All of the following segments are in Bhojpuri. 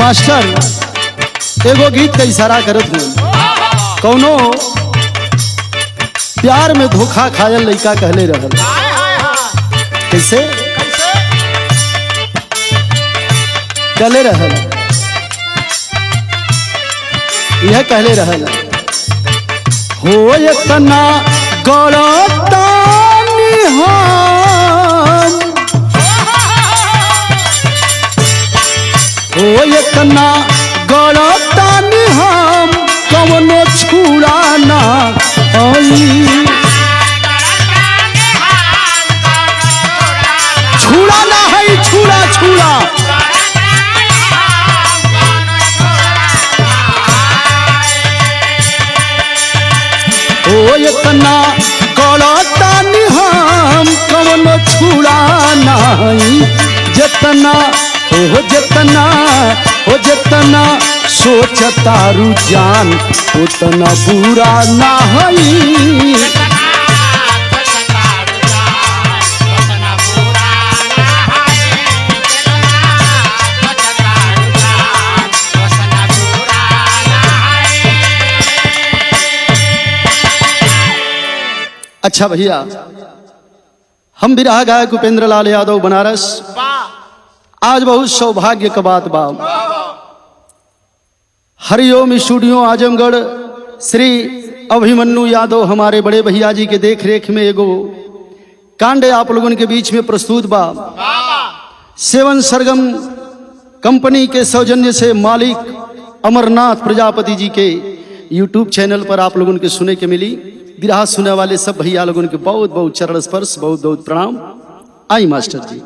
मास्टर एगो गीत का इशारा करत हूँ। कौनो प्यार में धोखा खायल लड़का कहले रहल, कैसे कहले रहल, यह कहले रहल, हो इतना गलतानी हम, हो इतना गलतानी हम, कवनो छुड़ाना छुड़ाना है, छुड़ा छुड़ा ओ इतना गलतानी हम, कवनो छुड़ाना जितना हो जितना हो जितना सोचता रुझान उतना बुरा ना है। अच्छा भैया, हम विरहा गायक उपेंद्र लाल यादव बनारस, आज बहुत सौभाग्य का बात बा। हरिओम स्टूडियो आजमगढ़ श्री अभिमन्यु यादव हमारे बड़े भैया जी के देख रेख में एगो कांड आप लोगों के बीच में प्रस्तुत बा। सेवन सरगम कंपनी के सौजन्य से मालिक अमरनाथ प्रजापति जी के यूट्यूब चैनल पर आप लोगों के सुने के मिली। विरहा सुने वाले सब भैया लोगों के बहुत बहुत चरण स्पर्श, बहुत बहुत प्रणाम। आई मास्टर जी।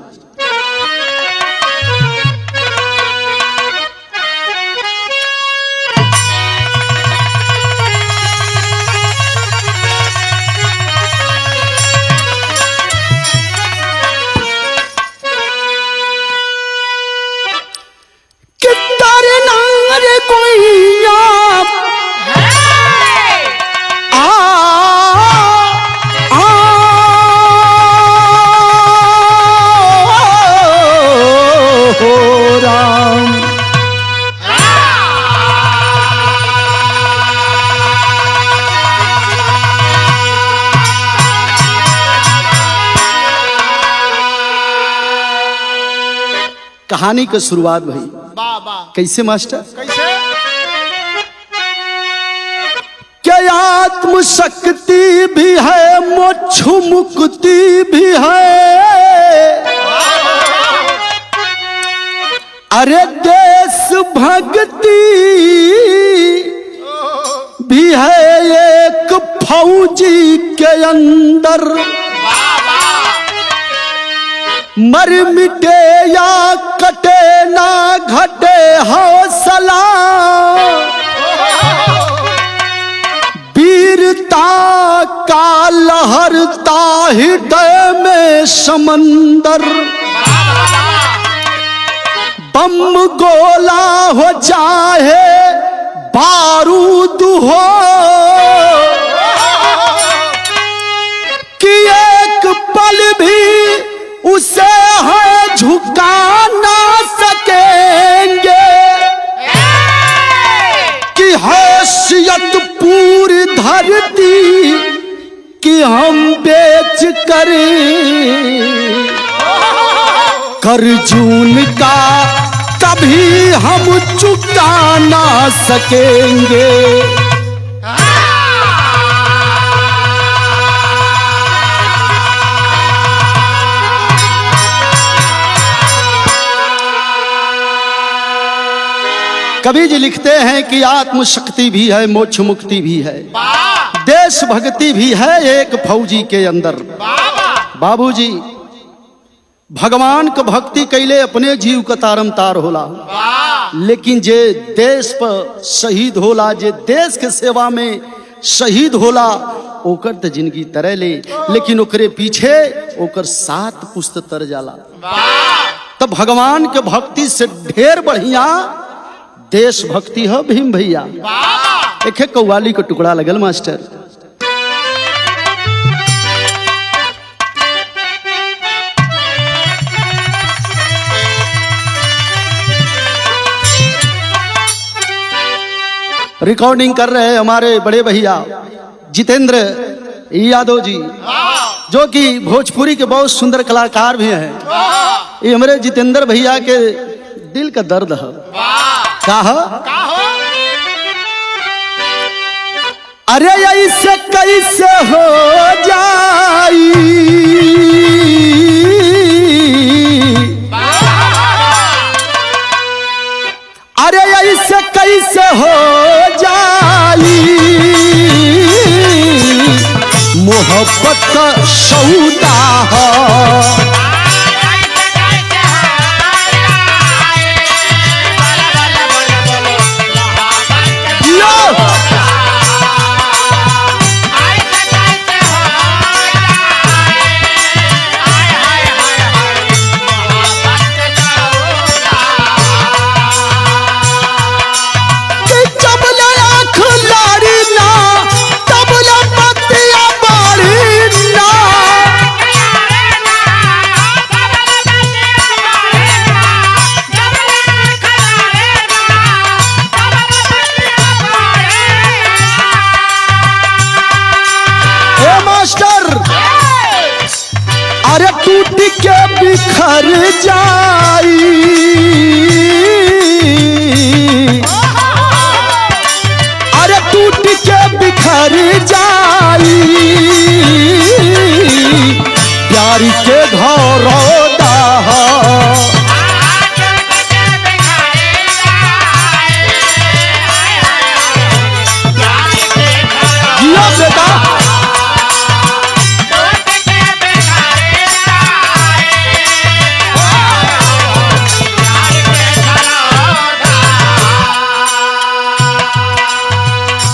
कहानी का शुरुआत भाई कैसे मास्टर, कैसे क्या आत्म शक्ति भी है, मोक्ष मुक्ति भी है, अरे देश भक्ति भी है एक फौजी के अंदर, मर मिटे या कटे ना घटे हौसला, वीरता का लहरता हृदय में समंदर, बम गोला हो चाहे बारूद हो, कि एक पल भी उसे है झुका ना सकेंगे, कि हैसियत पूरी धरती कि हम बेच कर्जून का कभी हम चुका ना सकेंगे। कवि जी लिखते हैं कि आत्म शक्ति भी है, मोक्ष मुक्ति भी है, देश भक्ति भी है एक फौजी के अंदर। बाबूजी भगवान को भक्ति कैले अपने जीव का तारम तार होला, लेकिन जे देश पर शहीद होला, जे देश के सेवा में शहीद होला, ओकर तो जिंदगी तरह ले, लेकिन ओकरे पीछे ओकर 7 पुस्त तर जाला। तब भगवान के भक्ति से ढेर बढ़िया देश भक्ति है भीम भैया। एक कव्वाली का टुकड़ा लगल मास्टर, रिकॉर्डिंग कर रहे हैं हमारे बड़े भैया जितेंद्र यादव जी, जो कि भोजपुरी के बहुत सुंदर कलाकार भी हैं। ये हमारे जितेंद्र भैया के दिल का दर्द है। अरे ऐसे कैसे हो जाई, अरे ऐसे कैसे हो जाई, मोहब्बत का सौदा है। अरे टूट के बिखर जाई, अरे टूट के बिखर जाई, प्यार के घरौदा बेटा।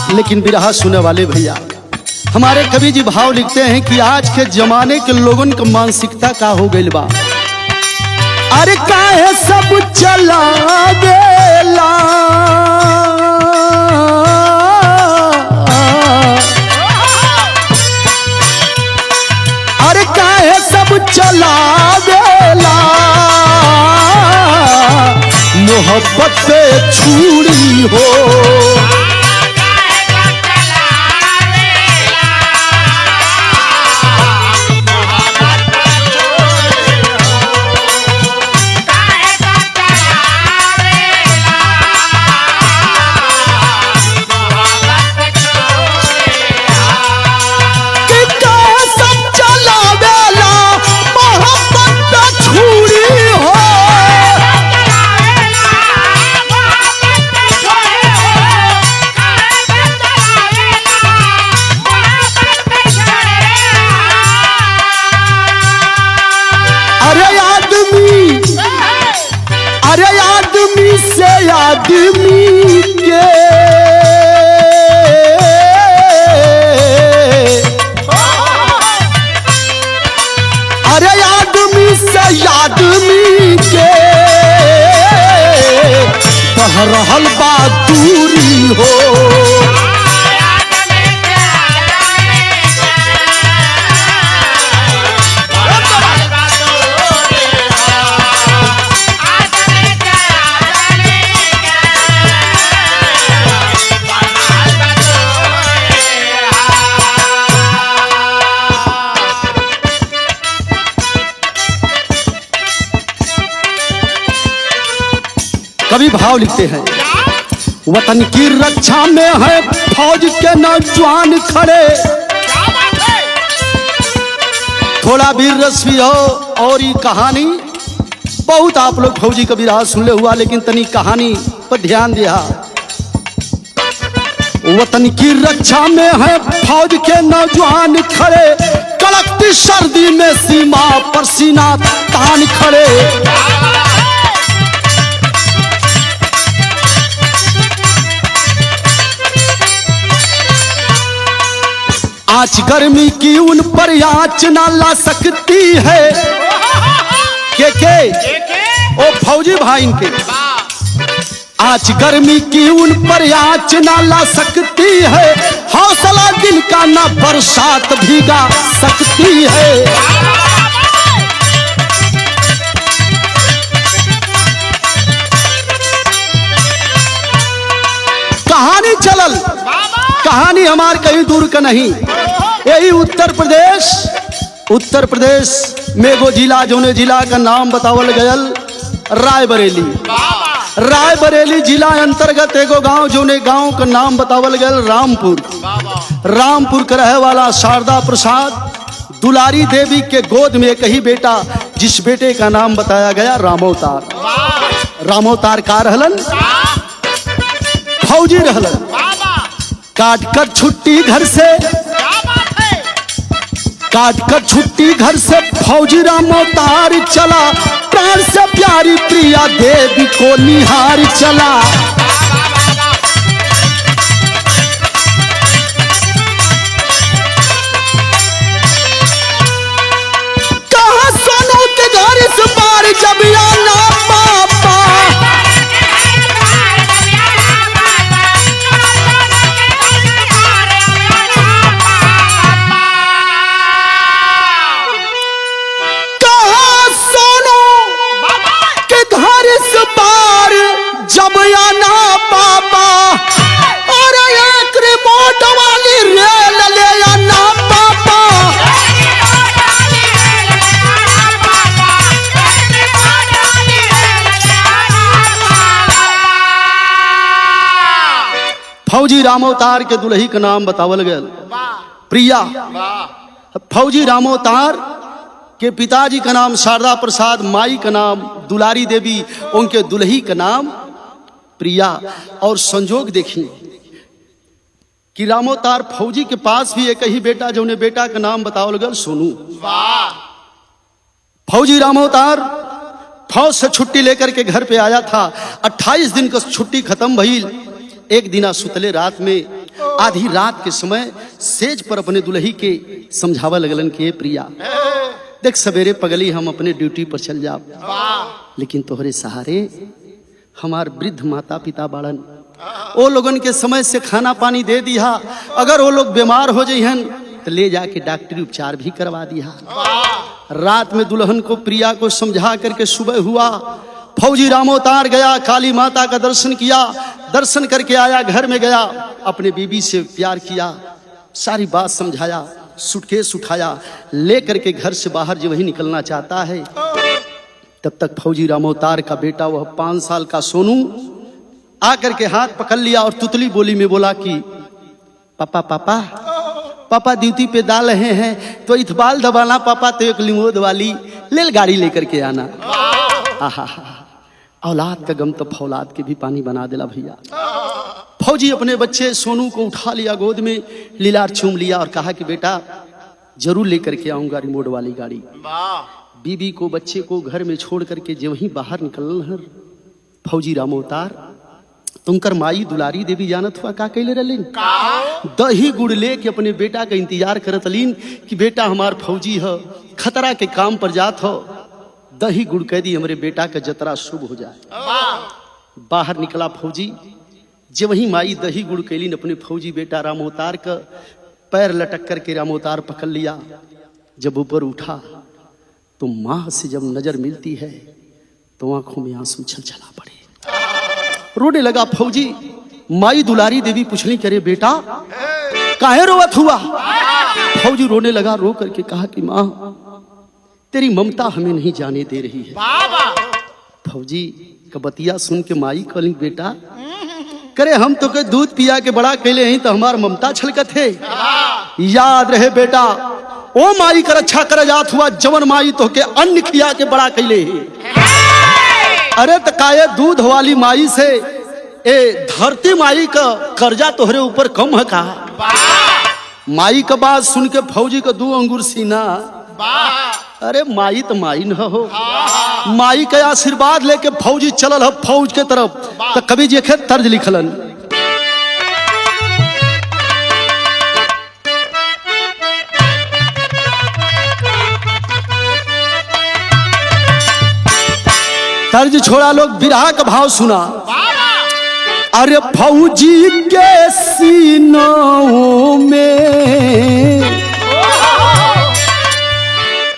लेकिन बिरहा सुने वाले भैया, हमारे कवि जी भाव लिखते हैं कि आज के जमाने के लोगन का मानसिकता का हो गई बा। अरे काहे सब चला देला, अरे काहे सब चला देला, मोहब्बत पे छुरी हो। अरे आदमी से आदमी के, अरे आदमी से आदमी के बह रहल बा दूरी हो। कवि भाव लिखते हैं, वतन की रक्षा में है फौज के नौजवान खड़े। थोड़ा वीर रस भी हो और ये कहानी बहुत आप लोग फौजी कभी राह सुन ले हुआ, लेकिन तनी कहानी पर ध्यान दिया। वतन की रक्षा में है फौज के नौजवान खड़े, कड़कती सर्दी में सीमा पर सीना तान खड़े। आज गर्मी की उन पर आँच ना ला सकती है। के ओ फौजी भाई के आज गर्मी की उन पर आँच ना ला सकती है, हौसला दिल का ना बरसात भीगा सकती है। कहानी चला कहानी हमार कहीं दूर का नहीं, यही उत्तर प्रदेश में एगो जिला, जोने जिला का नाम बतावल गयल रायबरेली। रायबरेली जिला अंतर्गत एगो गांव, जोने गांव का नाम बतावल गयल रामपुर। रामपुर का रहे वाला शारदा प्रसाद दुलारी देवी के गोद में एक ही बेटा, जिस बेटे का नाम बताया गया रामोतार। रामोतार का रहलन, फौजी रहलन। काट कर छुट्टी घर से, काट कर छुट्टी घर से फौजी रामोतार चला, प्राण से प्यारी प्रिया देवी को निहार चला। कहा सोनू के घर इस बार जब आना पापा, जब आना पापा, और एक रिमोट वाली रेल ले आना पापा। फौजी रामोतार के दुल्ही का नाम बतावल गया प्रिया। फौजी रामोतार के पिताजी का नाम शारदा प्रसाद, माई का नाम दुलारी देवी, उनके दुल्ही का नाम प्रिया। और संजोग देखिए कि रामोतार फौजी के पास भी एक ही बेटा, जो ने बेटा का नाम बतावल गया सोनू। फौजी रामोतार फौज से छुट्टी लेकर के घर पे आया था। 28 दिन का छुट्टी खत्म भइल। एक दिना सुतले रात में, आधी रात के समय सेज पर अपने दुल्ही के समझावा लगलन कि प्रिया देख, सवेरे पगली हम अपने ड्यूटी पर चल जाब, लेकिन तोहरे सहारे हमार वृद्ध माता पिता बाड़न। ओ लोगन के समय से खाना पानी दे दिया, अगर वो लोग बीमार हो जाइहन तो ले जाके डॉक्टरी उपचार भी करवा दिया। रात में दुल्हन को, प्रिया को समझा करके सुबह हुआ, फौजी रामोतार गया, काली माता का दर्शन किया। दर्शन करके आया, घर में गया, अपने बीबी से प्यार किया, सारी बात समझाया, सूटकेस उठाया, ले करके घर से बाहर जब वही निकलना चाहता है, तब तक फौजी रामोतार का बेटा, वह 5 साल का सोनू, आकर के हाथ पकड़ लिया और तुतली बोली में बोला कि पापा पापा पापा ड्यूटी पे डाल रहे हैं तो इथबाल दबाना पापा, तो एक लिमोद वाली लेल गाड़ी लेकर के आना। आहा, औलाद का गम तो फौलाद के भी पानी बना देला भैया। फौजी अपने बच्चे सोनू को उठा लिया गोद में, लीलार चूम लिया और कहा कि बेटा जरूर लेकर के आऊंगा रिमोट वाली गाड़ी। बीबी को, बच्चे को घर में छोड़ करके जब वहीं बाहर निकलना फौजी रामोतार, तुमकर माई दुलारी देवी जानत हुआ का कैले रहलीन, दही गुड़ लेके अपने बेटा का इंतजार करत लीन कि बेटा हमार फौजी है, खतरा के काम पर जात हो, दही गुड़ कह दी हमारे बेटा का जतरा शुभ हो जाए। बाहर निकला फौजी, जब वही माई दही गुड़ कैलीन, अपने फौजी बेटा रामोतार का पैर लटक करके रामोतार पकड़ लिया। जब ऊपर उठा तो माँ से जब नजर मिलती है तो आंखों में आंसू छलछला पड़े, रोने लगा फौजी। माई दुलारी देवी पूछली, करे बेटा काहे रोवत हुआ? फौजी रोने लगा, रो करके कहा कि माँ तेरी ममता हमें नहीं जाने दे रही है। फौजी का बतिया सुन के माई कहली, बेटा करे हम तो के दूध पिया के बड़ा कैले हैं तो हमार ममता छलकत है। याद रहे बेटा, ओ माई का रक्षा कर जात हुआ, जवन माई तो के अन्न खिया के बड़ा कैले है। अरे तो काये दूध वाली माई से ए धरती माई का कर्जा तोहरे ऊपर कम है का? माई का बात सुन के फौजी का 2 अंगूर सीना, अरे माई तो माई न हो। माई का आशीर्वाद लेके फौजी चलल है फौज के तरफ। तो कवि जी के तर्ज लिखलन, तर्ज छोड़ा लोग बिरहा का भाव सुना। अरे फौजी के सीनों में,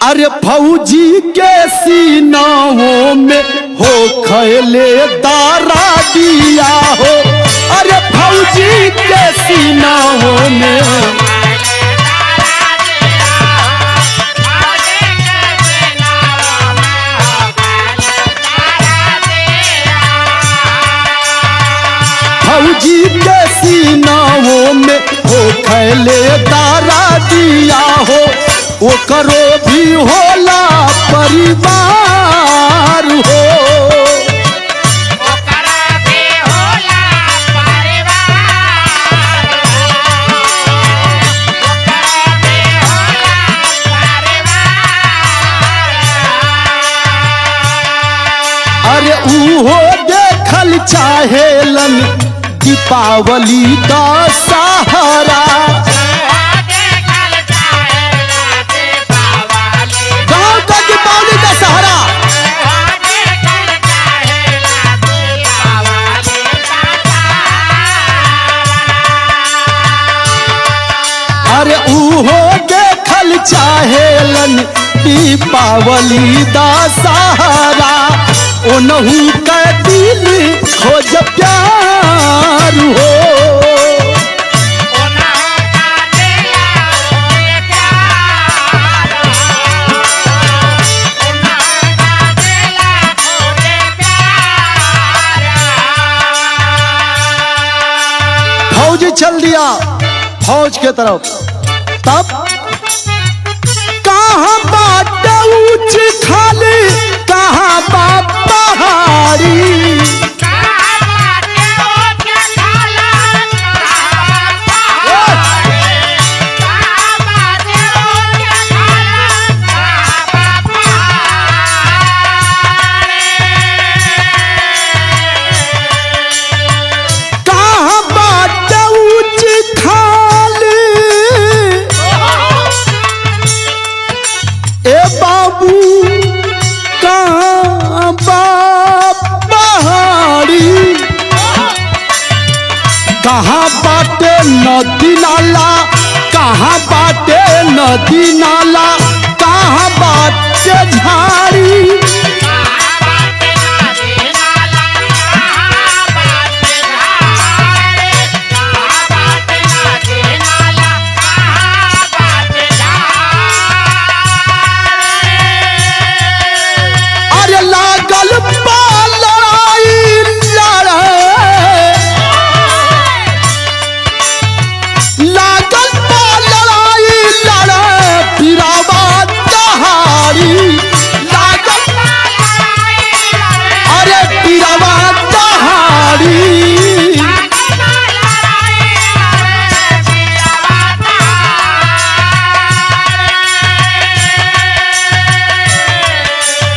अरे फौजी के सीनों में हो खैले दारा दिया हो। अरे फौजी के सीनों फौजी के सीनाओं में हो खैले तारा दिया हो, वो करो भी होला परिवार हो। अरे उहो देखल चाहेलन दीपावली का सहारा, गाँव का दीपावली का सहारा। अरे उहो देखल चाहेलन दीपावली का सहारा, ओनहु का दिल खोज प्यार हो। फौज चल दिया फौज के तरफ, तब कहाँ बाट ऊंच खाली, कहाँ बाप पहाड़ी, कहाँ बाट ऊंच खाली, ए बाबू कहाँ बाप पहाड़ी, कहाँ बाटे नदी नाला, कहाँ बाटे नदी नाला, कहाँ बाटे झाड़ी, अरे लागल लड़ाई लड़े, लागल लड़ाई लड़े पीरावा दहाड़ी, लागल अरे पीरावा दहाड़ी।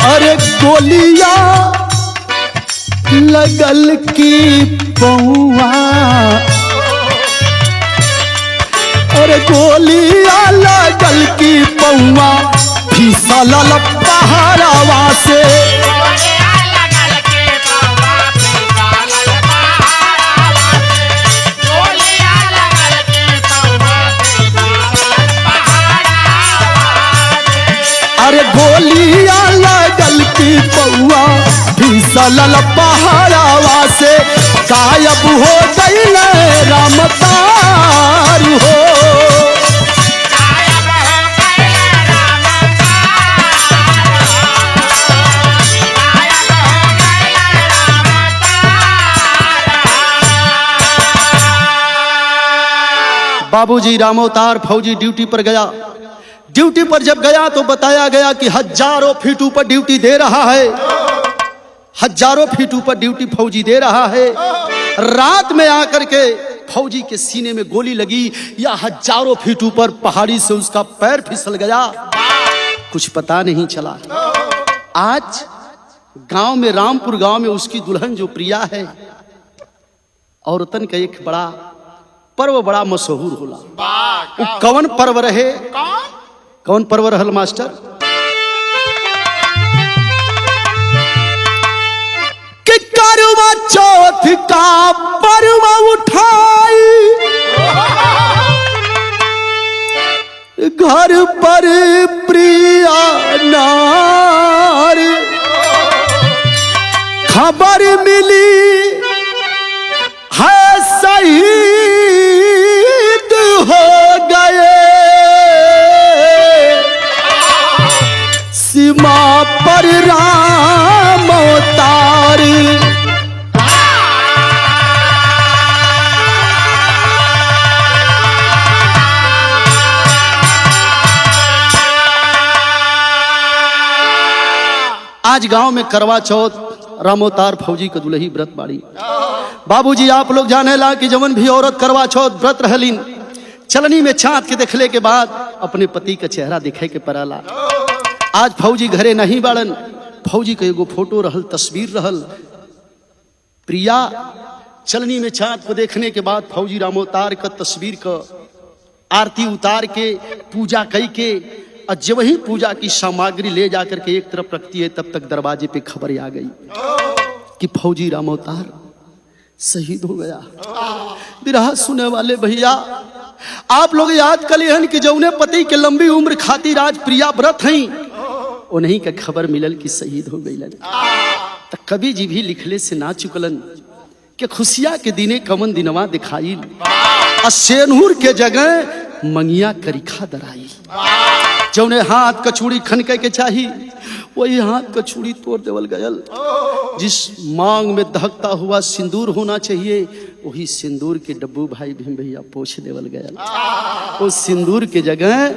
अरे गोलियां लगल की पौआ, अरे गोलियां लगल की पौआ, फिसलल पहाड़वा से, अरे गोलियां लगल की पौआ, फिसलल पहाड़वा से, गायब हो गईल रामतार हो। बाबूजी रामोतार फौजी ड्यूटी पर गया। ड्यूटी पर जब गया तो बताया गया कि हजारों फीट ऊपर ड्यूटी दे रहा है, हजारों फीट ऊपर ड्यूटी फौजी दे रहा है। रात में आकर के फौजी के सीने में गोली लगी या हजारों फीट ऊपर पहाड़ी से उसका पैर फिसल गया, कुछ पता नहीं चला। आज गांव में, रामपुर गांव में उसकी दुल्हन जो प्रिया है, औरतन का एक बड़ा पर्व बड़ा मशहूर होला। वो कौन पर्व रहे? कौन पर्व रहल मास्टर? कि करवा चौथ का पर्व उठाई, घर पर प्रिया नार, खबर मिली है शहीद हो गए, सीमा पर राम अवतार। आज गांव में करवा चौथ रामोतार फौजी का दुलही व्रत बाड़ी। बाबूजी आप लोग जाने ला कि जवन भी औरत करवा चौथ व्रत रहलीन, चलनी में चाँद के देखले के बाद अपने पति का चेहरा दिखे के पराला। आज फौजी घरे नहीं बाड़न, फौजी के एगो फोटो रहल, तस्वीर रहल। प्रिया चलनी में चाँद को देखने के बाद फौजी रामोतार का तस्वीर का आरती उतार के पूजा कई के, और जब वही पूजा की सामग्री ले जाकर के एक तरफ रखती है, तब तक दरवाजे पे खबर आ गई कि फौजी रामोतार शहीद हो गया। बिरहा सुने वाले भैया, आप लोग याद कलिहन कि जौने पति के लंबी उम्र खातिर आज प्रिया व्रत हैं, उन्हीं का खबर मिलल कि शहीद हो गईलन। तो कवि जी भी लिखले से ना चुकलन कि खुशिया के दिने कमन दिनवा दिखाई, सेनूर के जगह मंगिया करिखा दराई। जौने हाथ कचूड़ी खनके के चाही, वही हाथ कचूड़ी तोड़ देवल गयल। जिस मांग में दहकता हुआ सिंदूर होना चाहिए, वही सिंदूर के डब्बू भाई भीम भैया पोछ देवल गयल। उस सिंदूर के जगह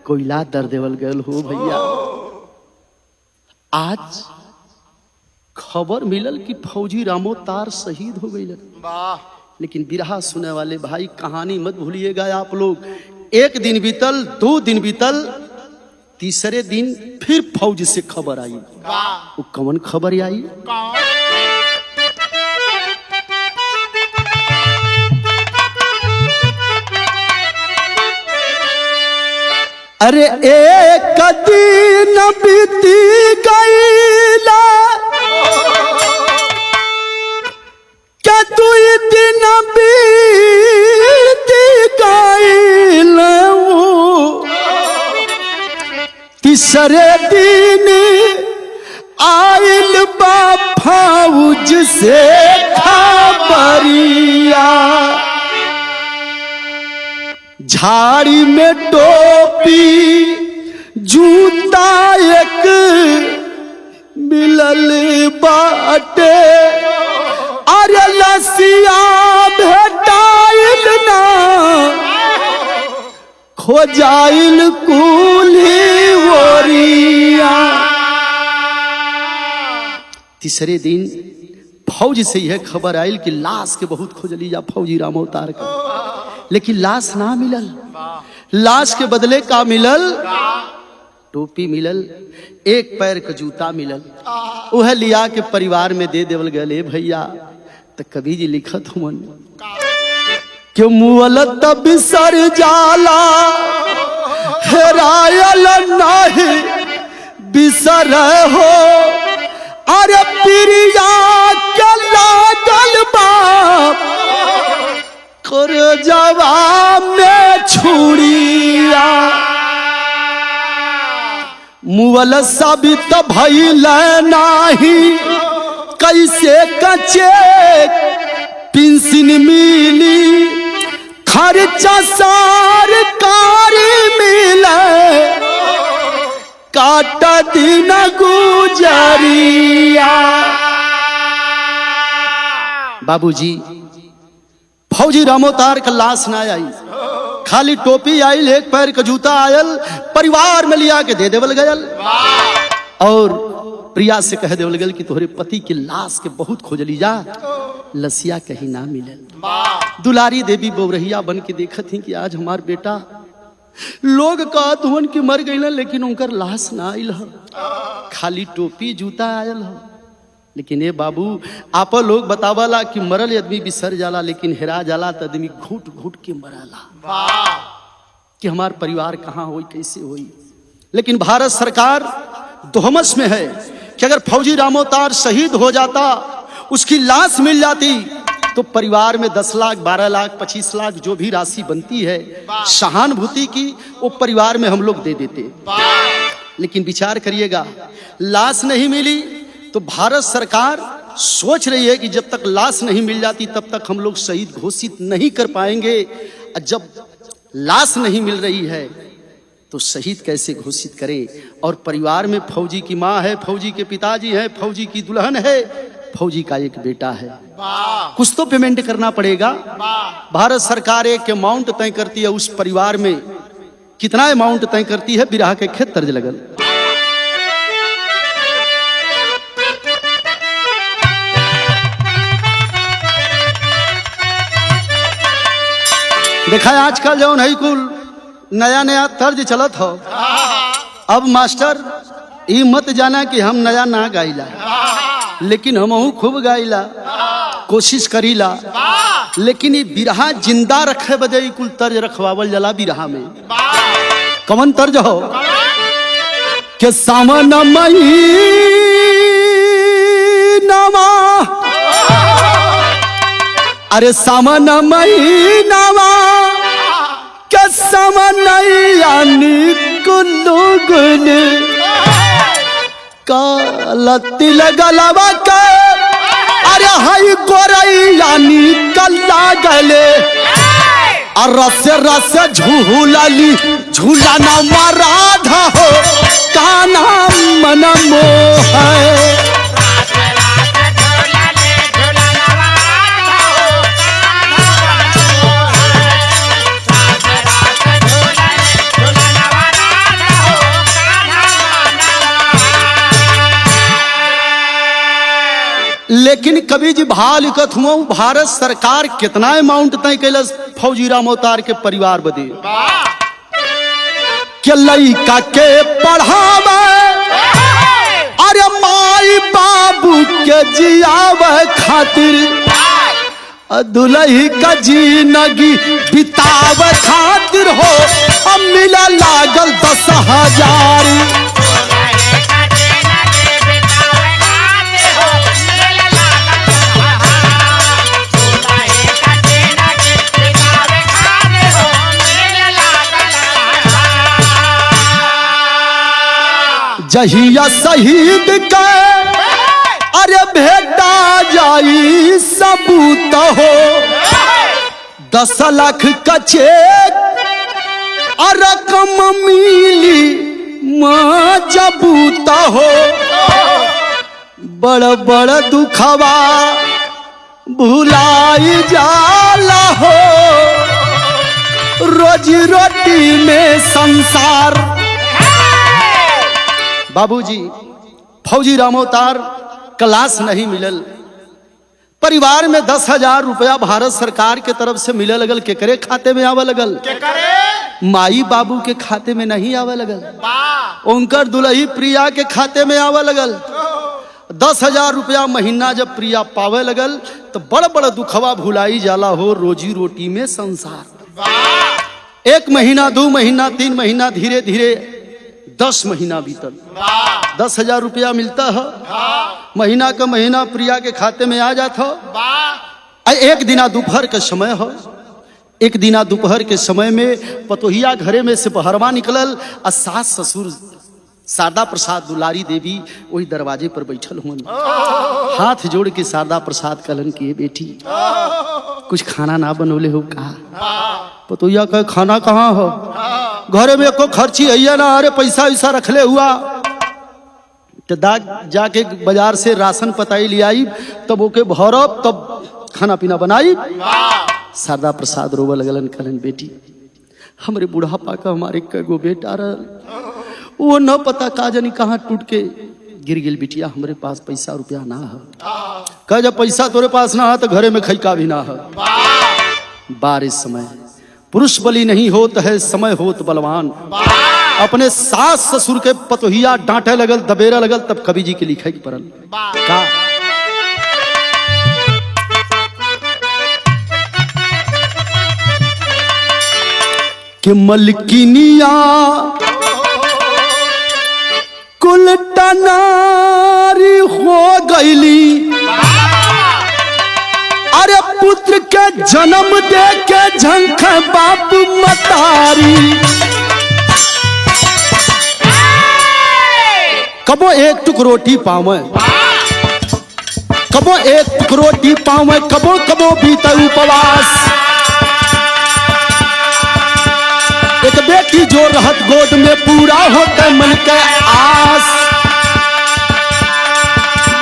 कोयला दर देवल गयल हो भैया। आज खबर मिलल कि फौजी रामोतार शहीद हो गईलन। लेकिन बिरहा सुने वाले भाई, कहानी मत भूलिएगा आप लोग। एक दिन बीतल, 2 दिन बीतल, तीसरे दिन फिर फौज से खबर आई। वो कौन खबर आई? अरे एक दिन बीती गईला, क्या तू दिन बीती गईला, तीसरे दिन आइल बा फौज से खबरिया। झाड़ी में टोपी जूता एक मिलल बाटे, अरे लसिया भेटाइल ना, खोजाइल कुली वोरिया। तीसरे दिन फौज से यह खबर आयल कि लाश के बहुत खोजली जा फौजी रामोतार का, लेकिन लाश ना मिलल। लाश के बदले का मिलल? टोपी मिलल, एक पैर का जूता मिलल। वह लिया के परिवार में दे देवल गए भैया। तो कवि जी लिखत हुन क्यों मुअल तब सर जाला, हेरायल नहीं बिसर हो, अरे प्रिया के लागल बाप कर जवाब में छुड़िया। मुअल साबित भइल नाही, कैसे कचे पेंशन मिली, खर्चा सरकारी मिले, काट दिन गुजरिया। बाबूजी फौजी रामोतार का लाश ना आई, खाली टोपी आयल, एक पैर का जूता आयल, परिवार में लिया के दे देवल गयल। और प्रिया से कह देवल गयल कि तोहरे पति की लाश के बहुत खोजली जा, लसिया कहीं ना मिलल। दुलारी देवी बोरहिया बन के देखत ही कि आज हमार बेटा, लोग कहत हुन कि मर गई, लेकिन उनकर लाश ना आयल ह, खाली टोपी जूता आयल ह। लेकिन ये बाबू आप लोग बतावला कि मरल आदमी बिसर जाला, लेकिन हेरा जाला तो आदमी घुट घुट के मरला कि हमार परिवार कहाँ होई, कैसे होई। लेकिन भारत सरकार दोहमस में है कि अगर फौजी रामोतार शहीद हो जाता, उसकी लाश मिल जाती, तो परिवार में 10 लाख, 12 लाख, 25 लाख जो भी राशि बनती है सहानुभूति की, वो परिवार में हम लोग दे देते। लेकिन विचार करिएगा, लाश नहीं मिली तो भारत सरकार सोच रही है कि जब तक लाश नहीं मिल जाती तब तक हम लोग शहीद घोषित नहीं कर पाएंगे। जब लाश नहीं मिल रही है तो शहीद कैसे घोषित करें? और परिवार में फौजी की माँ है, फौजी के पिताजी हैं, फौजी की दुल्हन है, फौजी का एक बेटा है। कुछ तो पेमेंट करना पड़ेगा। भारत सरकार एक अमाउंट तय करती है, उस परिवार में कितना अमाउंट तय करती है, बिरहा के खेत तर्ज लगल। देखा आजकल जो है कुल नया नया तर्ज चलत हो। अब मास्टर ये मत जाना कि हम नया ना गाइला, लेकिन हमहू खूब गाइला, कोशिश करीला, लेकिन ये बिरहा जिंदा रखे बदे कुल तर्ज रखवावल जला बिरहा में। कौन तर्ज हो के सावन महीनावा, अरे सावन महीनावा के समनैया कुल्लू गुल कालती लगलवा का, अरे हई गोरैया निकला गले और रस रस झूलाली झूलाना मराधा हो काना मन मोह। लेकिन कभी जी भाव लिखत हुआ भारत सरकार कितना अमाउंट तय कैलस फौजी रामोतार के परिवार बदे के लइका के पढ़ावे, अरे माई बाबू के जियावे खातिर, दुल्ही का जिंदगी बितावे खातिर हो अब मिला लागल 10,000। जहिया शहीद के अरे भेटा जाई सबूत हो, 10 लाख का चेक और रकम मिली मजबूत हो। बड़ बड़ दुखवा भुलाई जाला हो, रोजी रोटी में संसार। बाबूजी फौजी रामोतार क्लास नहीं मिलल, परिवार में 10,000 रुपया भारत सरकार के तरफ से मिले लगल, केकरे खाते में आवे लगल, माई बाबू के खाते में नहीं आवे लगल, उनकर दुल्ही प्रिया के खाते में आवे लगल। 10,000 रुपया महीना जब प्रिया पावे लगल तो बड़ बड़ दुखवा भुलाई जाला हो, रोजी रोटी में संसार। 1 महीना 2 महीना 3 महीना धीरे धीरे 10 महीना बीतल, 10,000 रुपया मिलता है, महीना का महीना प्रिया के खाते में आ जाता हो। एक दिना दोपहर का समय हो, एक दिना दोपहर के समय में पतोहिया घरे में से बहरवा निकलल और सास ससुर शारदा प्रसाद दुलारी देवी वही दरवाजे पर बैठल हुआ, हाथ जोड़ के शारदा प्रसाद कहलन कि बेटी कुछ खाना ना बनोले हो कहा? पतोहिया कहे खाना कहाँ हो, घरे में को खर्ची है ना, अरे पैसा वैसा रखले हुआ तो दाग जाके बाजार से राशन पताई ले आई, तब ओके भरब तब खाना पीना बनाई। शारदा प्रसाद रोवे लगलन, कहलन बेटी हमरे बुढ़ापा का हमारे कगो बेटा रह, वो न पता का जानी कहाँ टूट के गिर गिल बिटिया, हमरे पास पैसा रुपया ना है। कह जब पैसा तोरे पास ना है तो घरे में खैका भी ना है। बारिश समय पुरुष बलि नहीं होत है, समय होत बलवान। अपने सास ससुर के पतोहिया डांटे लगल, दबेरा लगल, तब कवि जी के लिखे पड़ल का कि मलकिनिया कुल टनारी हो गईली, अरे पुत्र के जन्म दे के झंख बाप मतारी। कबो एक टुक रोटी पावे, कबो एक टुक रोटी पावे, कबो कबो बीते उपवास। एक बेटी जो रहत गोद में पूरा होता मन के आस।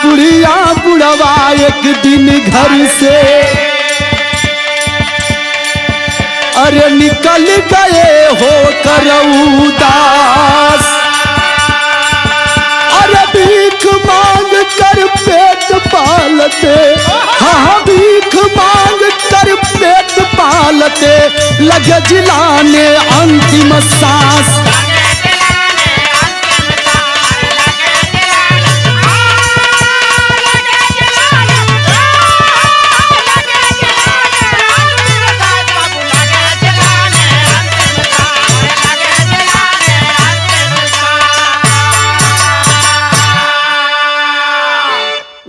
बुढ़िया बुढ़वा एक दिन घर से अरे निकल गए हो कर उदास। अरे भीख मांग कर पेट पालते, हाँ भीख मांग कर पेट पालते जाते लगे जिलाने अंतिम सांस।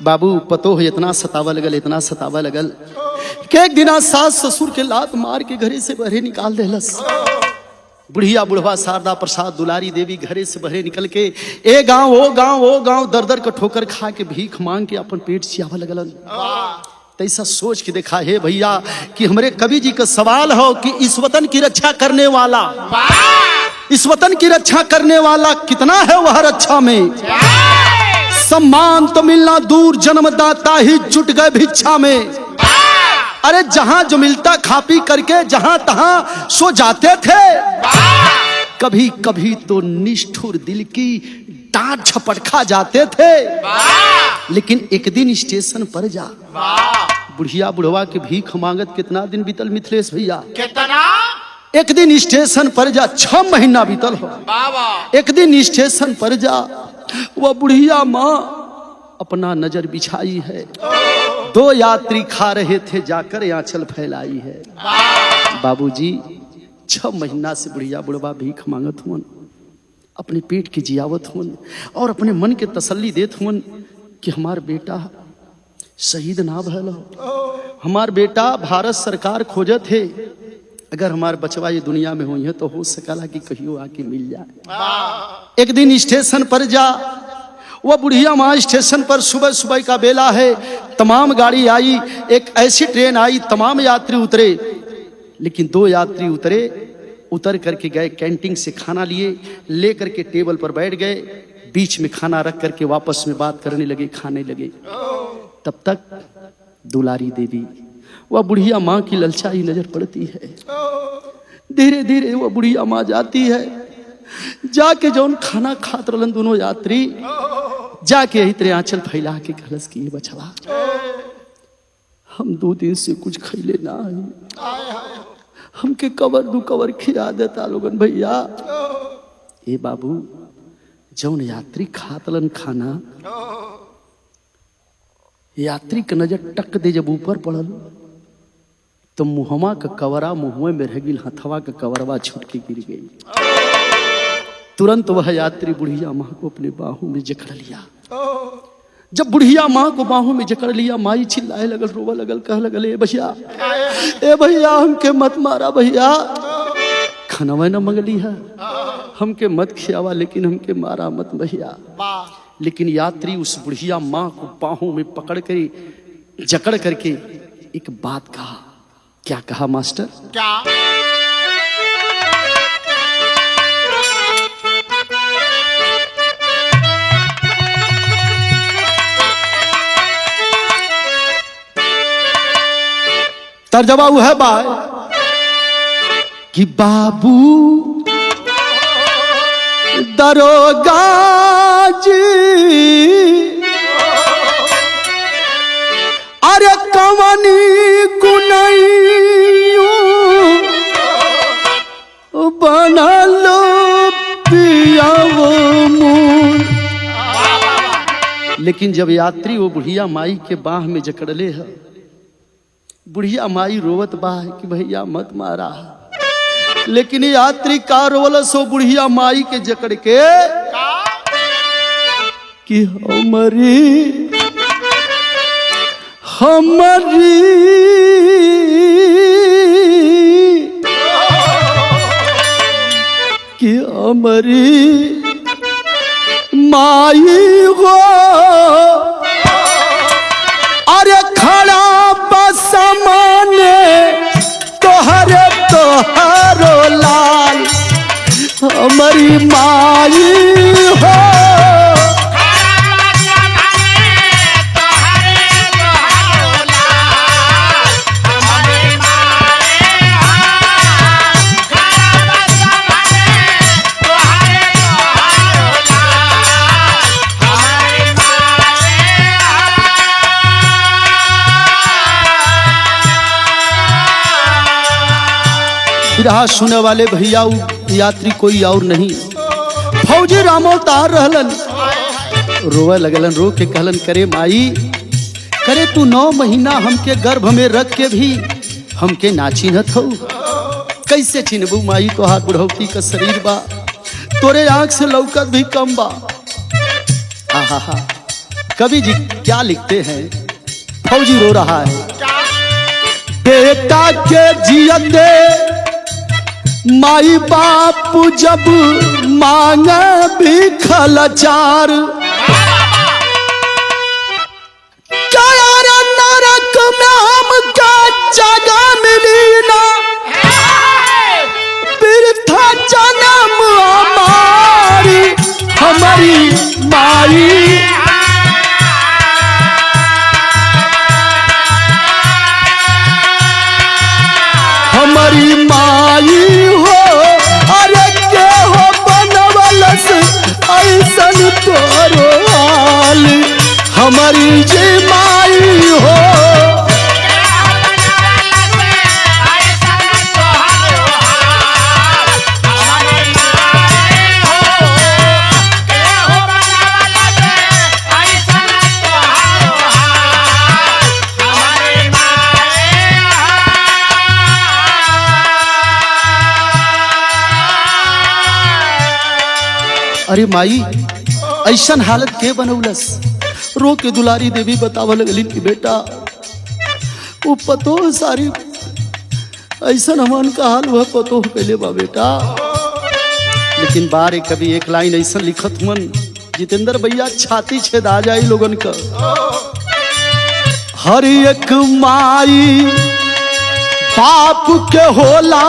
बाबू पतो हो इतना सतावा लगल, इतना सतावा लगल कि एक दिना सास ससुर के लात मार के घरे से बहरे निकाल देलस। बुढ़िया बुढ़वा शारदा प्रसाद दुलारी देवी घरे से बहरे निकल के ए गांव ओ गांव ओ गांव दर दर का ठोकर खा के भीख मांग के अपन पेट सियावा लगलन। तैसा सोच के देखा है भैया कि हमारे कवि जी का सवाल हो कि इस वतन की रक्षा करने वाला, इस वतन की रक्षा करने वाला कितना है वह रक्षा में। सम्मान तो मिलना दूर जन्मदाता ही जुट गए भिक्षा में। अरे जहां जो मिलता खा पी करके जहां तहां सो जाते थे। कभी कभी तो निष्ठुर दिल की डांट झपट खा जाते थे। लेकिन एक दिन स्टेशन पर जा बुढ़िया बुढ़वा के भीख मांगत कितना दिन बीतल मिथिलेश भैया? कितना? एक दिन स्टेशन पर जा, 6 महीना बीतल हो। एक दिन स्टेशन पर जा, वह बुढ़िया माँ अपना नजर बिछाई है। 2 यात्री खा रहे थे, जाकर आंचल फैलाई है। बाबूजी 6 महीना से बुढ़िया बुढ़वा भीख मांगत हुन, अपने पेट की जियावत हुन और अपने मन के तसल्ली देत हुन कि हमार बेटा शहीद ना भलो, हमार बेटा भारत सरकार खोजत है। अगर हमारे बचवा ये दुनिया में हुई है तो हो सकला कि कहियो आके मिल जाए। एक दिन स्टेशन पर जा, वह बुढ़िया माँ स्टेशन पर सुबह सुबह का बेला है, तमाम गाड़ी आई, एक ऐसी ट्रेन आई, तमाम यात्री उतरे। लेकिन 2 यात्री उतर करके गए कैंटीन से खाना लिए, ले करके टेबल पर बैठ गए, बीच में खाना रख करके वापस में बात करने लगे, खाने लगे। तब तक दुलारी देवी वह बुढ़िया माँ की ललचाई नजर पड़ती है। धीरे धीरे वह बुढ़िया माँ जाती है, जाके जौन खाना खात रहलन दोनों यात्री, जाके इतरे आंचल फैला के कहलस कि ये बचवा हम 2 दिन से कुछ खैले ना आई, हमके कवर दू कवर खिला देता लोगन भैया। ए बाबू जौन यात्री खातलन खाना, यात्री का नजर टक दे जब ऊपर पड़ल तो मुहमा का कवरा मुहवे में रह गिल, हथवा का कवरवा छूट के गिर गई। तुरंत वह यात्री बुढ़िया माँ को अपने बाहों में जकड़ लिया। जब बुढ़िया माँ को बाहों में जकड़ लिया, माई चिल्लाए लगल, रोवा लगल, कह लगल ए भैया हमके मत मारा भैया, खाना न मंगली है, हमके मत खियावा, लेकिन हमके मारा मत भैया। लेकिन यात्री उस बुढ़िया माँ को बाहों में पकड़ कर जकड़ करके एक बात कहा। क्या कहा मास्टर? क्या? तर्जमा वो है बाय कि बाबू दरोगा जी अरे कवनी गुनैयू बना लो पिया वो मुँह। लेकिन जब यात्री वो बुढ़िया माई के बाह में जकड़ले है, बुढ़िया माई रोवत बा कि भैया मत मारा, लेकिन यात्री का रोल सो बुढ़िया माई के जकड़ के कि हमारी कि हमारी माई हो अरे खड़ा बसमाने तोहरे तोहरो लाल, हमारी माई हो रहा सुने वाले भैया यात्री कोई और नहीं, फौजी रामोतार रहलन। रोवे लगलन, रो के कहलन, करे माई, करे तू 9 महीना हमके गर्भ में रख के भी हमके ना चिन्हत हो। कैसे चिन्हबू माई, तो हाथ बुढ़ौती का शरीर बा, तोरे आंख से लौकत भी कम बा। आहा, कवि जी क्या लिखते हैं, फौजी रो रहा है, बेटा के जियते माई बाप जब मांगे भिखल अचार, नरक में हमका जगह मिली ना, बिरथा जन्म हमारी माई। हमारी माई हो, अरे के हो बनवलस ऐसन तोरो हाल, हमारी जी माई हो। अरे माई, ऐसन हालत के बनौलस? रो के दुलारी देवी बताव लगलिन कि बेटा वो पतो सारी ऐसन हमान का हाल हुआ पतो पहले बा बेटा। लेकिन बारे कभी एक लाइन ऐसा लिखत हुन जितेंद्र भैया छाती छेद आ जाए लोगन का। हर एक माई बाप के होला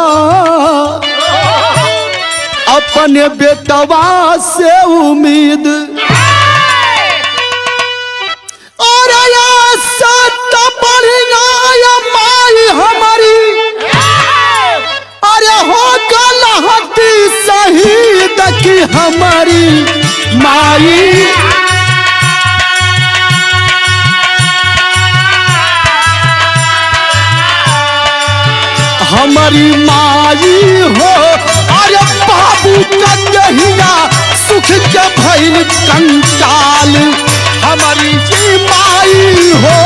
अपने बेटवा से उम्मीद, और माई हमारी अरे हो गलती शहीद की हमारी माई। हमारी माई हो, अरे बाबू का दहिया सुख के भइल कंकाल, हमारी जी माई हो।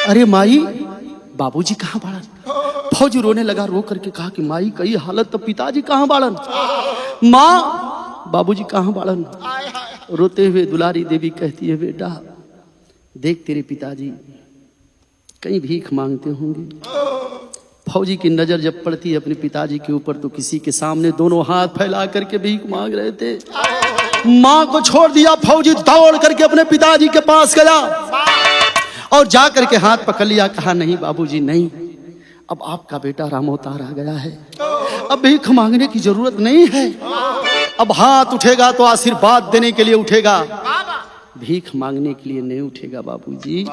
अरे माई, बाबूजी कहाँ बाड़न? फौजी रोने लगा, रो करके कहा कि माई कई हालत, तो पिताजी कहाँ बाड़न? माँ, बाबूजी कहाँ बाड़न? रोते हुए दुलारी देवी कहती है, बेटा देख तेरे पिताजी कहीं भीख मांगते होंगे। फौजी की नजर जब पड़ती है अपने पिताजी के ऊपर तो किसी के सामने दोनों हाथ फैला करके भीख मांग रहे थे। माँ को छोड़ दिया, फौजी दौड़ करके अपने पिताजी के पास गया और जाकर के हाथ पकड़ लिया। कहा नहीं बाबूजी नहीं, अब आपका बेटा रामोतार आ गया है, अब भीख मांगने की जरूरत नहीं है। अब हाथ उठेगा तो आशीर्वाद देने के लिए उठेगा, भीख मांगने के लिए नहीं उठेगा बाबूजी।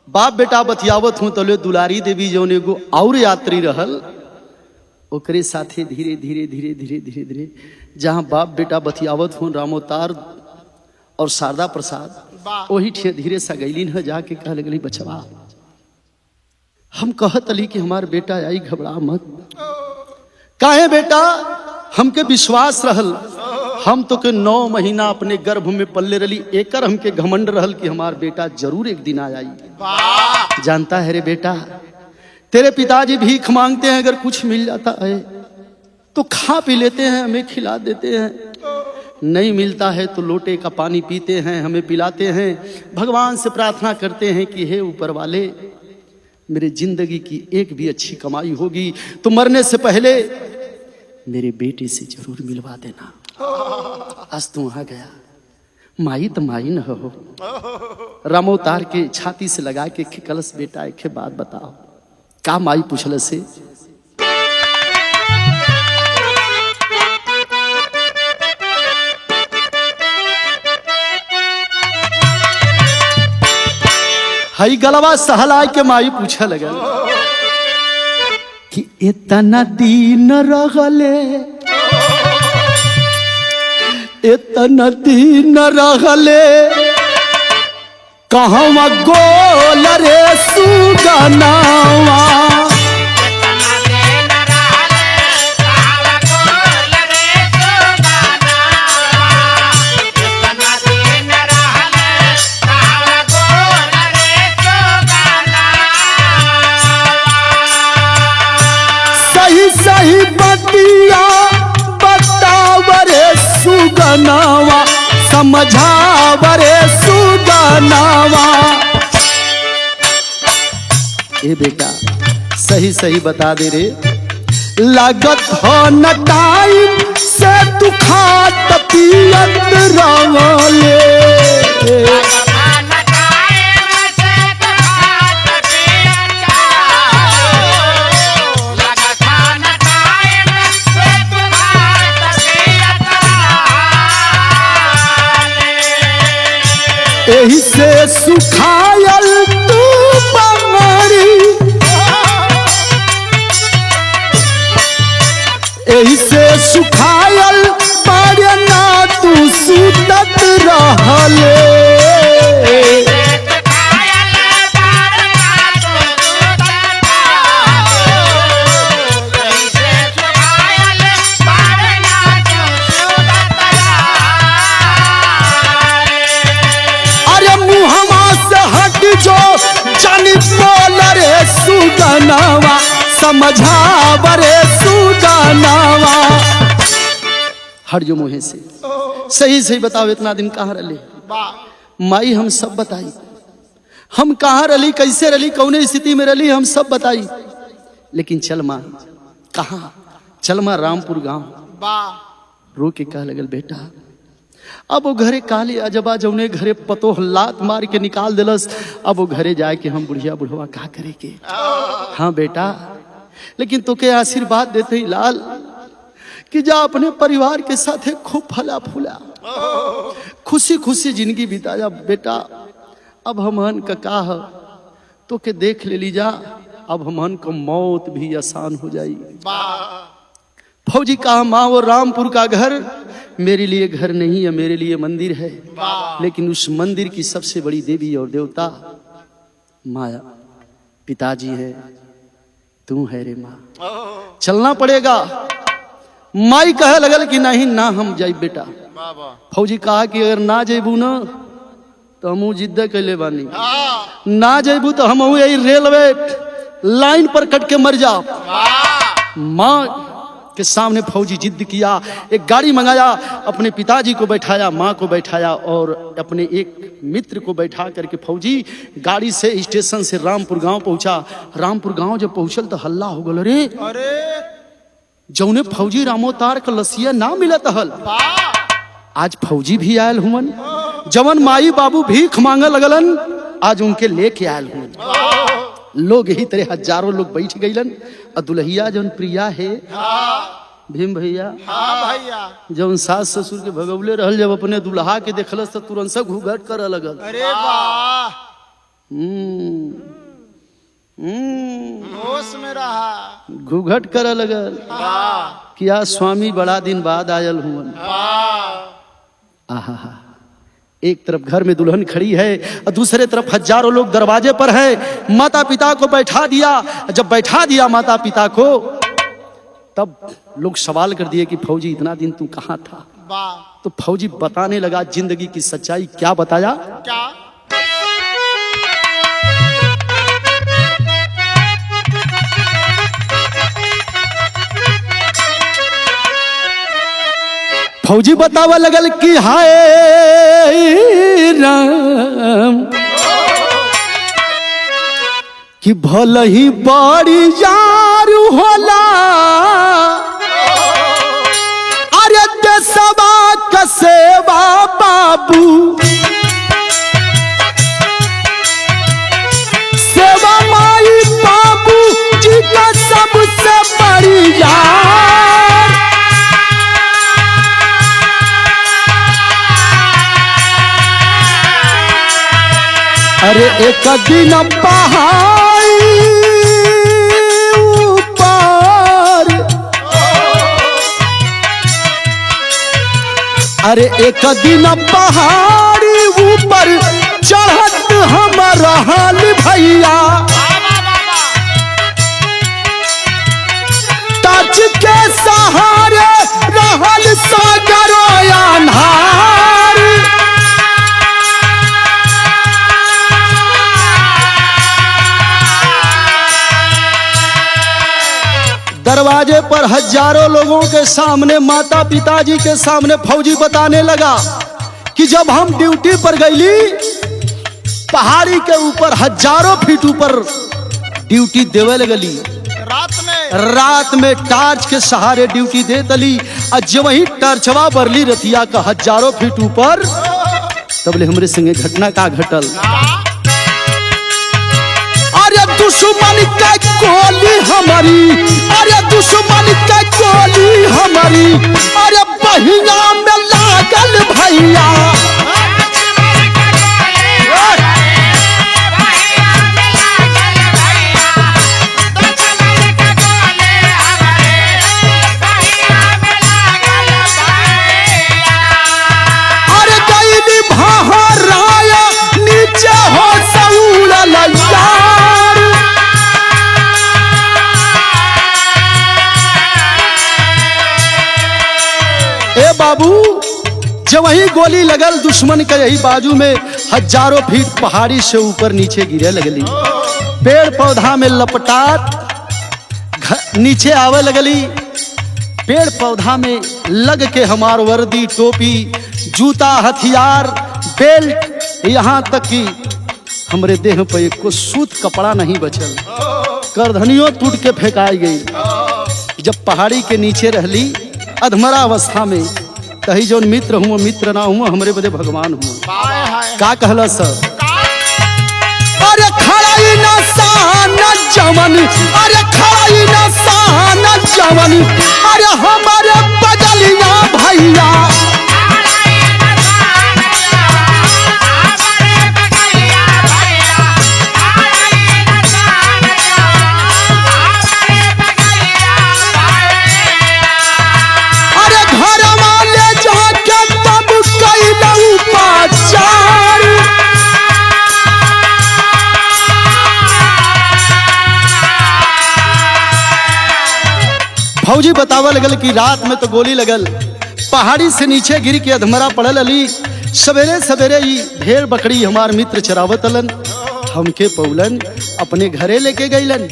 बाप बेटा बतियावत हूं तो दुलारी देवी जो ने गो और यात्री रहल ओकरे साथे धीरे धीरे धीरे धीरे धीरे धीरे जहां बाप बेटा बतियावत हूं रामोतार और शारदा प्रसाद वही धीरे सा गईलीन है, जाके कह लगली बचवा हम कहत अली कि हमार बेटा आई, घबरा मत। काहे बेटा, हमके विश्वास रहल, हम तो के 9 महीना अपने गर्भ में पल्ले रही, एकर हमके घमंड रहल कि हमार बेटा जरूर एक दिन आ जाई। जानता है रे बेटा, तेरे पिताजी भीख मांगते हैं, अगर कुछ मिल जाता है तो खा पी लेते हैं, हमें खिला देते हैं, नहीं मिलता है तो लोटे का पानी पीते हैं, हमें पिलाते हैं। भगवान से प्रार्थना करते हैं कि हे ऊपर वाले, मेरे जिंदगी की एक भी अच्छी कमाई होगी तो मरने से पहले मेरे बेटे से जरूर मिलवा देना। आज तू आ गया, माई तो माई न हो। रामोतार के छाती से लगा के कलश, बेटा एक बात बताओ, का माई पूछल से? हई गलवा सहलाय के माई पूछे लगल कि इतना दिन रहले, इतना दिन रहले कहवा गोल रे सुगनावा। सही सही बतिया बतावरे सुगनावा, समझावरे सुगनावा। ए बेटा सही सही बता दे रे, लागत हो न टाइम से तू खात पियत रहले। एही से सुखायल तू बंगड़ी, एही से सुखायल पारे ना तू सुतत रहले। जो जानी बोल रे सुगनावा, समझावरे सुगनावा। हट जो मुहे से, सही सही बताओ इतना दिन कहाँ रली। माई हम सब बताई, हम कहाँ रली, कैसे रली, कौने स्थिति में रली, हम सब बताई। लेकिन चल माँ कहाँ, चल माँ रामपुर गांव। रो के कह लगल बेटा अब वो घरे काले अजबा जौने घरे पतो लात मार के निकाल दिलस, अब वो घरे जाए के हम बुढ़िया बुढ़वा का करे के। हाँ बेटा, लेकिन तो के आशीर्वाद देते ही लाल कि जा अपने परिवार के साथ खूब फला फूला, खुशी खुशी जिंदगी बिता जा बेटा। अब हमहन का काह तो के देख ले ली जा, अब हमहन को मौत भी आसान हो जाई। फौजी कहा माँ वो रामपुर का घर मेरे लिए घर नहीं है, मेरे लिए मंदिर है, लेकिन उस मंदिर की सबसे बड़ी देवी और देवता माया पिताजी है, तू है रे माँ, चलना पड़ेगा। माई कहे लगल कि नहीं ना हम जाई बेटा। फौजी कहा कि अगर ना जेबू ना तो हम जिद्द कैले बानी, ना जेबू तो हम यही रेलवे लाइन पर कट के मर जाओ। माँ के सामने फौजी जिद किया, एक गाड़ी मंगाया, अपने पिताजी को बैठाया, माँ को बैठाया और अपने एक मित्र को बैठा करके फौजी गाड़ी से स्टेशन से रामपुर गांव पहुंचा। रामपुर गांव जब पहुंचल तो हल्ला हो गल, अरे जौने फौजी रामोतार का लसिया ना मिलत हल, आज फौजी भी आयल हुमन, जवन माई बाबू भीख मांगे लगलन, आज उनके लेके आयल हुमन। लोग यही तरह हजारों लोग बैठ गईलन। दुल्हिया जौन प्रिया है भीम भैया, जौन सास ससुर के भगवले रहल, जब अपने दुल्हा के देखलस तो तुरंत से घूघट कर लगल। अरे वाह, होश में रहा, घूघट कर लगल। क्या स्वामी बड़ा दिन बाद आयल हुआ। आहा, एक तरफ घर में दुल्हन खड़ी है और दूसरे तरफ हजारों लोग दरवाजे पर है। माता पिता को बैठा दिया, जब बैठा दिया माता पिता को, तब लोग सवाल कर दिए कि फौजी इतना दिन तू कहाँ था। तो फौजी बताने लगा जिंदगी की सच्चाई। क्या बताया? क्या? फौजी बतावा लगल कि हाय राम, कि भल ही बड़ी यार होला, अरे देशवा का सेवा बाबू, सेवा माई बाबू जी का सबसे बड़ी यार। अरे एक दिन पहाड़ी ऊपर, अरे एक दिन पहाड़ी ऊपर चढ़त हम रहल भैया, टच के सहारे रहल सागरो अन्हार। दरवाजे पर हजारों लोगों के सामने, माता पिताजी के सामने फौजी बताने लगा कि जब हम ड्यूटी पर गईली, पहाड़ी के ऊपर हजारों फीट ऊपर ड्यूटी देवे लगली, रात में टार्च के सहारे ड्यूटी दे तली। और जब वही टर्चवा बरली रतिया का हजारों फीट ऊपर, तबले हमरे संगे घटना का घटल। अरे दुश्मन का गोली हमारी, अरे दुश्मन का गोली हमारी, अरे बहिया में लागल भैया। अरे गईली भाराया नीचे हो सऊल यार। ए बाबू, जब वही गोली लगल दुश्मन के यही बाजू में, हजारों फीट पहाड़ी से ऊपर नीचे गिरे लगली, पेड़ पौधा में लपटात नीचे आवे लगली। पेड़ पौधा में लग के हमार वर्दी, टोपी, जूता, हथियार, बेल्ट, यहाँ तक कि हमरे देह पर एक को सूत कपड़ा नहीं बचल, करधनियों टूट के फेंकाई गई। जब पहाड़ी के नीचे रहली अधमरा अवस्था में, कही जो मित्र हुआ मित्र ना हुआ, हमरे बदे भगवान हुआ। का कहला सर? अरे खड़ाई ना सान जवन, अरे खड़ाई ना सान जवन, अरे हमारे बगलिया भैया। फौजी बतावा लगल कि रात में तो गोली लगल, पहाड़ी से नीचे गिर के अधमरा पड़ल अली। सवेरे सवेरे ही भेड़ बकरी हमार मित्र चरावत अलन, हमके पौलन अपने घरे लेके गईलन,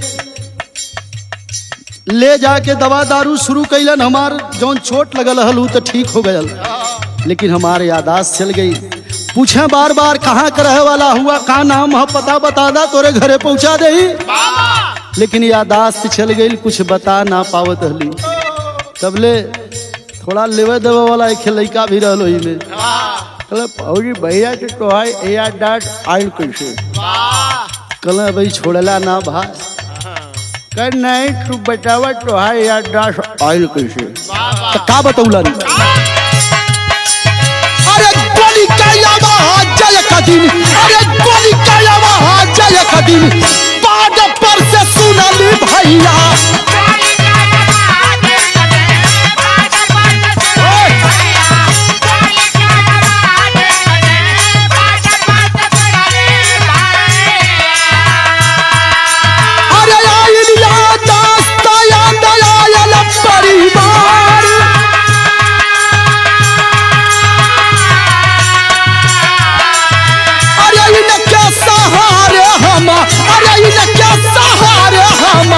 ले जाके दवा दारू शुरू कैलन। हमार जौन चोट लगल हल तो ठीक हो गयल, लेकिन हमारे यादाश्त चल गई। पूछे बार बार कहाँ का रहे वाला हुआ, का नाम है, पता बता दा, तोरे घरे पहुंचा दे। लेकिन यादाश्त चल गई, कुछ बता ना पावत हली। तबले थोड़ा लेवे देवे वाला एक लड़का भी रहलो ही में, फौजी भैया के तो है यादाश्त आयल कैसे? कल भाई छोड़ला ना भाई, कर नहीं तू बतावा तो है यादाश्त आयल कैसे? तो का बतौलन? अरे गोली का आवाज जय कदीम, अरे गोली का आवाज जय कदीम, बाद पर से सुनली भैया। अरे आइल यादाश्त याद आयल परिवार। अरे इनके सहारे हम, अरे इनके सहारे हम,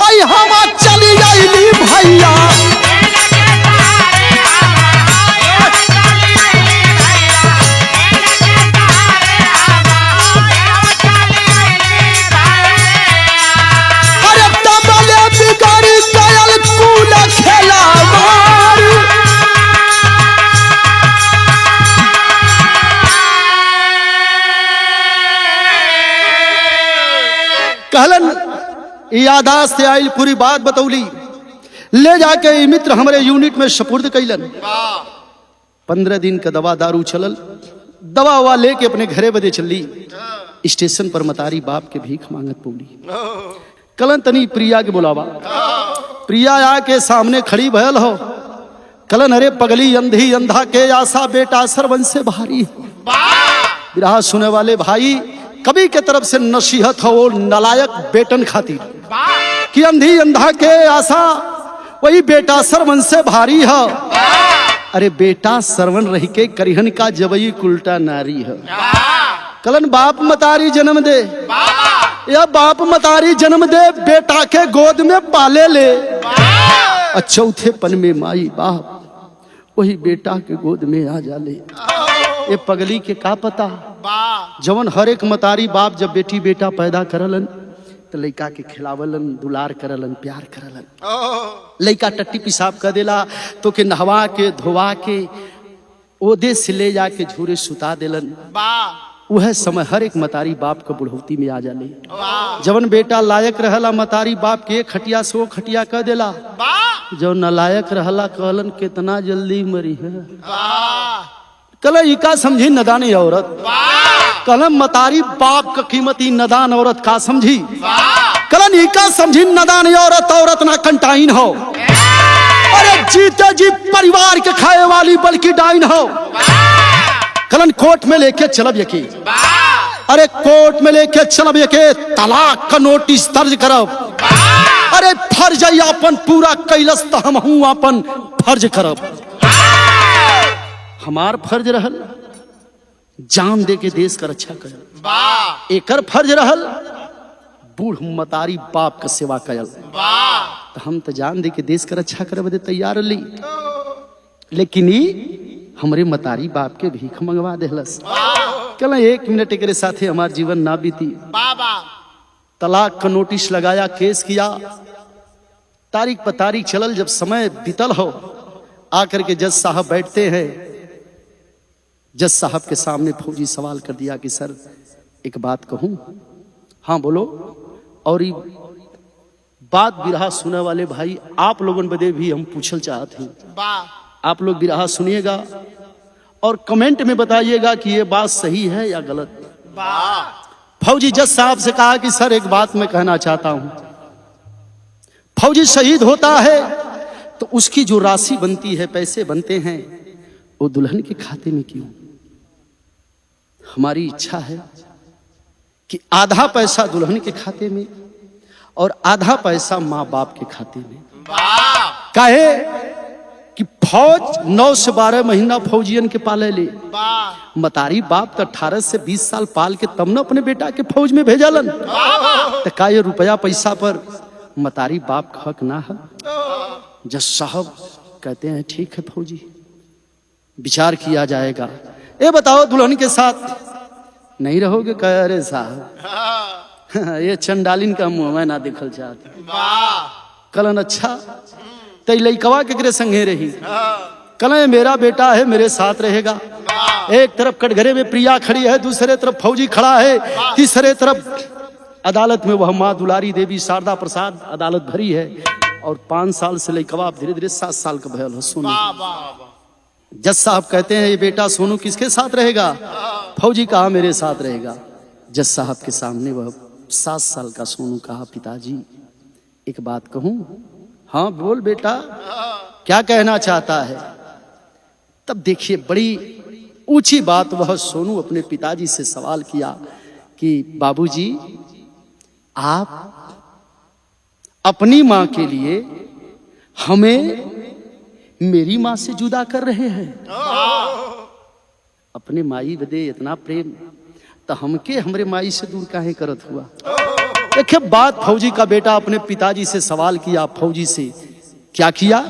आई हम चली आइली भैया। अरे तबले बिगड़ी गयल कुल खेलावार। कहलन यादाश्त आइल, पूरी बात बतौली, ले जाके मित्र हमारे यूनिट में सपुर्द कैलन। 15 दिन का दवा दारू चलल, दवा लेके अपने घरे बदे चली। स्टेशन पर मतारी बाप के भीख मांगत बोली। कलन तनी प्रिया के बुलावा। प्रिया आके सामने खड़ी भयल हो। कलन अरे पगली अंधी अंधा के आशा बेटा सरवन से भारी। विरहा सुने वाले भाई कवि के तरफ से नसीहत हो वो नलायक बेटन खातिर कि अंधी अंधा के आशा वही बेटा सरवन से भारी है। अरे बेटा सरवन रही के करिहन का जबई कुलटा नारी है। कलन बाप मतारी जन्म दे या बाप मतारी जन्म दे बेटा के गोद में पाले ले। चौथे पन में माई बाप वही बेटा के गोद में आ जाले। ये पगली के का पता जवन हर एक मतारी बाप जब बेटी बेटा पैदा करलन तो लड़का के खिलावलन दुलार करलन प्यार करलन। लड़का टट्टी पेशाब कर देला तो के नहवा के धोवा के ओदे से ले जाके झूरे सुता देलन। वह समय हर एक मतारी बाप के बुढ़ौती में आ जाले। जवन बेटा लायक रहला मतारी बाप के खटिया से वो खटिया कर देला। जो नलायक रहला कहलन कितना जल्दी मरी है। कल इका समझी नदानी औरत। कलम मतारी बाप का कीमती नदान औरत का समझी। कलन इका समझी नदानी औरत औरत ना कंटाइन हो। अरे जीते जी परिवार के खाए वाली बल्कि डाइन हो। कलन कोर्ट में लेके चलब यके। अरे कोर्ट में लेके चलब यके तलाक का नोटिस दर्ज करब। अरे फर्ज अपन पूरा कैलस तो हम हूं अपन फर्ज करब। हमार फर्ज रहल जान दे के देश का रक्षा करल। एकर फर्ज रहल बूढ़ मतारी बाप का सेवा करल। तो हम तो जान दे के देश का रक्षा करे बदे तैयार ली। लेकिन हमरे मतारी बाप के भीख मंगवा देहलस। कल 1 मिनट एकरे साथे हमार जीवन ना बीती। तलाक का नोटिस लगाया केस किया तारीख पर तारीख चलल। जब समय बीतल हो आकर के जज साहब बैठते हैं। जज साहब के सामने फौजी सवाल कर दिया कि सर एक बात कहूं। हाँ बोलो। और ये बात बिरहा सुने वाले भाई आप लोगों बदे भी हम पूछल चाहते हैं। आप लोग बिरहा सुनिएगा और कमेंट में बताइएगा कि ये बात सही है या गलत। फौजी जज साहब से कहा कि सर एक बात मैं कहना चाहता हूं। फौजी शहीद होता है तो उसकी जो राशि बनती है पैसे बनते हैं वो दुल्हन के खाते में क्यों। हमारी इच्छा है कि आधा पैसा दुल्हन के खाते में और आधा पैसा माँ बाप के खाते में। काहे कि फौज 9 से 12 महीना फौजियन के पाले ले। मतारी बाप तो 18 से 20 साल पाल के तब न अपने बेटा के फौज में भेजलन। तो का ये रुपया पैसा पर मतारी बाप का हक ना है। जज साहब कहते हैं ठीक है फौजी विचार किया जाएगा। ये बताओ दुल्हन के साथ नहीं रहोगे। कह अरे साहब ये चंडालिन का मुंह मैं ना देखल चाहते। कलन अच्छा तई लइकवा के संगे रही। कल मेरा बेटा है मेरे साथ रहेगा। एक तरफ कटघरे में प्रिया खड़ी है दूसरे तरफ फौजी खड़ा है तीसरे तरफ अदालत में वह माँ दुलारी देवी शारदा प्रसाद अदालत भरी है। और 5 साल से लइकवा धीरे धीरे 7 साल का भयल हो सोनू। जज साहब कहते हैं ये बेटा सोनू किसके साथ रहेगा। फौजी कहा मेरे साथ रहेगा। जज साहब के सामने वह 7 साल का सोनू कहा पिताजी एक बात कहूं। हाँ बोल बेटा क्या कहना चाहता है। तब देखिए बड़ी ऊंची बात वह सोनू अपने पिताजी से सवाल किया कि बाबूजी आप अपनी माँ के लिए हमें मेरी माँ से जुदा कर रहे हैं। अपने माई बदे इतना प्रेम तो हमके हमरे माई से दूर काहे करत हुआ। देखिए बात फौजी का बेटा अपने पिताजी से सवाल किया। फौजी से क्या किया।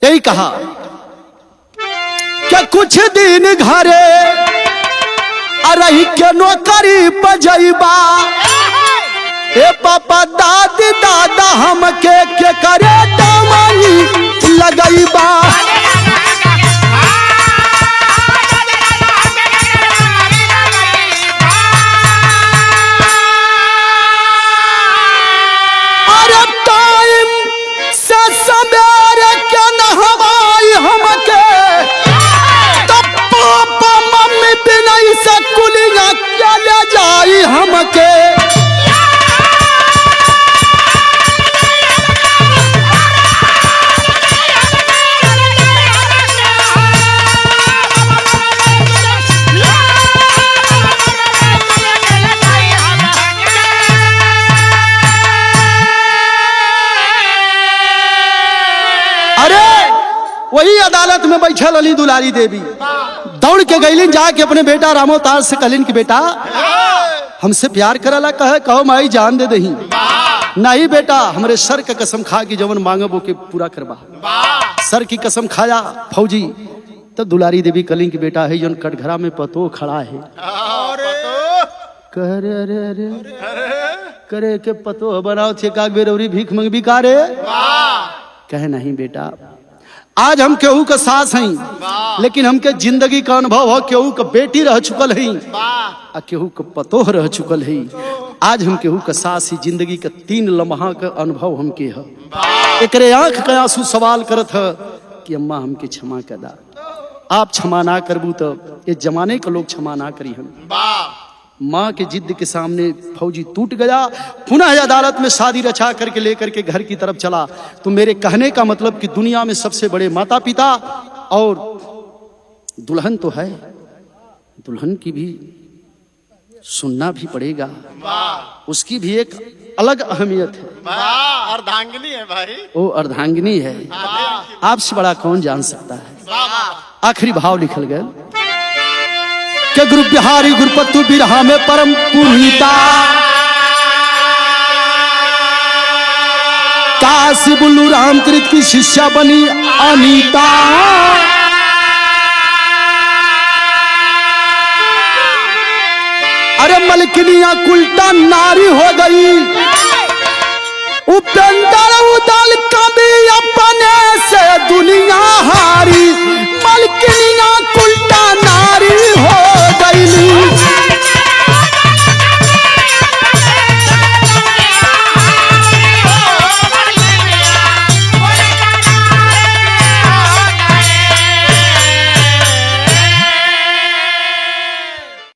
यही कहा कि कुछ दिन घरे अरही के नौकरी बजैबा, ए पापा दादी दादा हमके के करे दामनी लगैबा। अरे टाइम से सवेरे के नहवाई हमके, तब पापा मम्मी बिना से कुलिया क्या ले जाई हमके। वही अदालत में बैठल अली दुलारी देवी दौड़ के गईलिन, जाके अपने बेटा रामोताज से कहलिन कि बेटा हमसे प्यार करला, कहो माई जान दे दही। नहीं बेटा, हमरे सर का कसम खा के जवन मांगबो के पूरा करबा। सर की कसम खाया फौजी। तब दुलारी देवी कहलिन कि बेटा है जन कटघरा में पतो खड़ा है, कह रे अरे अरे करे के पतो बनाओ थे का बेरौरी भीख मंगबी का रे। कहे नहीं बेटा, आज हम केहू का सास हैं, लेकिन हमके जिंदगी का अनुभव हो, केहू का बेटी रह चुकल है आ केहू का पतोह रह चुकल है। आज हम केहू का सास ही जिंदगी का 3 लम्हा का अनुभव हमके है। एकरे आंख का आंसू सवाल करत है कि अम्मा हमके क्षमा कर दा। आप क्षमा ना करबू तो ये जमाने के लोग क्षमा ना करी हम। माँ के जिद के सामने फौजी टूट गया। पुनः अदालत में शादी रचा करके लेकर के घर की तरफ चला। तो मेरे कहने का मतलब कि दुनिया में सबसे बड़े माता पिता और दुल्हन तो है, दुल्हन की भी सुनना भी पड़ेगा, उसकी भी एक अलग अहमियत है। अर्धांगिनी है भाई, वो अर्धांगिनी है। आपसे बड़ा कौन जान सकता है। आखिरी भाव लिखल गया के गुरु बिहारी गुरुपत्तु बिरहा में परम पुनीता, काशी बुल्लू रामकृत की शिष्या बनी अनीता। अरे मलकिनिया उल्टा नारी हो गई, उपेंद्र उदल कभी अपने से दुनिया हारी। मलकिनिया